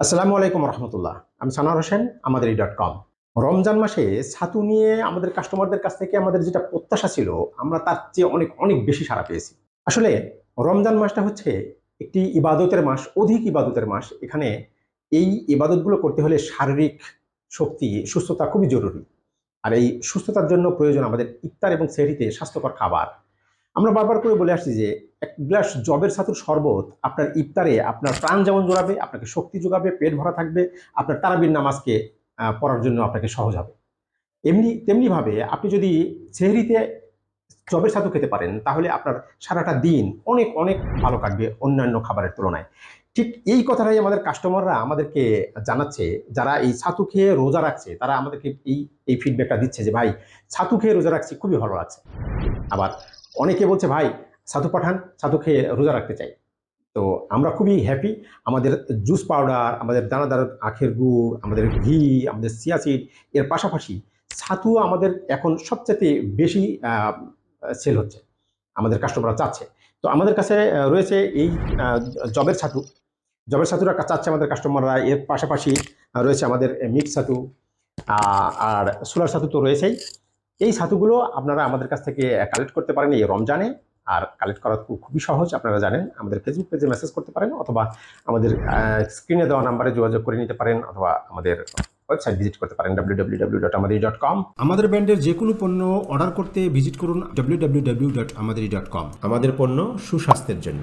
আসসালামু আলাইকুম রহমতুল্লাহ। আমি সানোয়ার হোসেন, আমাদেরই.com। রমজান মাসে ছাতু নিয়ে আমাদের কাস্টমারদের কাছ থেকে আমাদের যেটা প্রত্যাশা ছিল, আমরা তার চেয়ে অনেক অনেক বেশি সাড়া পেয়েছি। আসলে রমজান মাসটা হচ্ছে একটি ইবাদতের মাস, অধিক ইবাদতের মাস। এখানে এই ইবাদতগুলো করতে হলে শারীরিক শক্তি, সুস্থতা খুবই জরুরি। আর এই সুস্থতার জন্য প্রয়োজন আমাদের ইফতার এবং সেহরিতে স্বাস্থ্যকর খাবার। আমরা বারবার করে বলে আসছি যে এক গ্লাস জবের ছাতুর শরবত আপনার ইফতারে আপনার প্রাণ যেমন জোড়াবে, আপনাকে শক্তি যোগাবে, পেট ভরা থাকবে, আপনার তারাবির নামাজকে পড়ার জন্য আপনাকে সহজ হবে। তেমনিভাবে আপনি যদি সেহরিতে জবের ছাতু খেতে পারেন তাহলে আপনার সারাটা দিন অনেক অনেক ভালো কাটবে অন্যান্য খাবারের তুলনায়। ঠিক এই কথাটাই আমাদের কাস্টমাররা আমাদেরকে জানাচ্ছে। যারা এই ছাতু খেয়ে রোজা রাখছে তারা আমাদেরকে এই ফিডব্যাকটা দিচ্ছে যে ভাই, ছাতু খেয়ে রোজা রাখছি, খুবই ভালো লাগছে। আবার অনেকে বলছে ভাই, ছাতু পাঠান, ছাতু খেয়ে রোজা রাখতে চাই। তো আমরা খুবই হ্যাপি। আমাদের জুস পাউডার, আমাদের দানাদার আখের গুড়, আমাদের ঘি, আমাদের চিয়া সিড, এর পাশাপাশি ছাতু আমাদের এখন সবচাইতে বেশি সেল হচ্ছে, আমাদের কাস্টমাররা চাচ্ছে। তো আমাদের কাছে রয়েছে এই আহ, জবের ছাতু। জবের ছাতুটা চাচ্ছে আমাদের কাস্টমাররা। এর পাশাপাশি রয়েছে আমাদের মিক্স ছাতু, আর সোলার ছাতু তো রয়েছেই। এই ছাতুগুলো আপনারা আমাদের কাছ থেকে কালেক্ট করতে পারেন এই রমজানে। আর কালেক্ট করা খুবই সহজ, আপনারা জানেন। আমাদের ফেসবুক পেজে মেসেজ করতে পারেন, অথবা আমাদের স্ক্রিনে দেওয়া নাম্বারে যোগাযোগ করে নিতে পারেন, অথবা আমাদের ওয়েবসাইট ভিজিট করতে পারেন www.আমাদেরই.com। আমাদের ব্র্যান্ডের যে কোনো পণ্য অর্ডার করতে ভিজিট করুন www.আমাদেরই.com। আমাদের পণ্য সুস্বাস্থ্যের জন্য।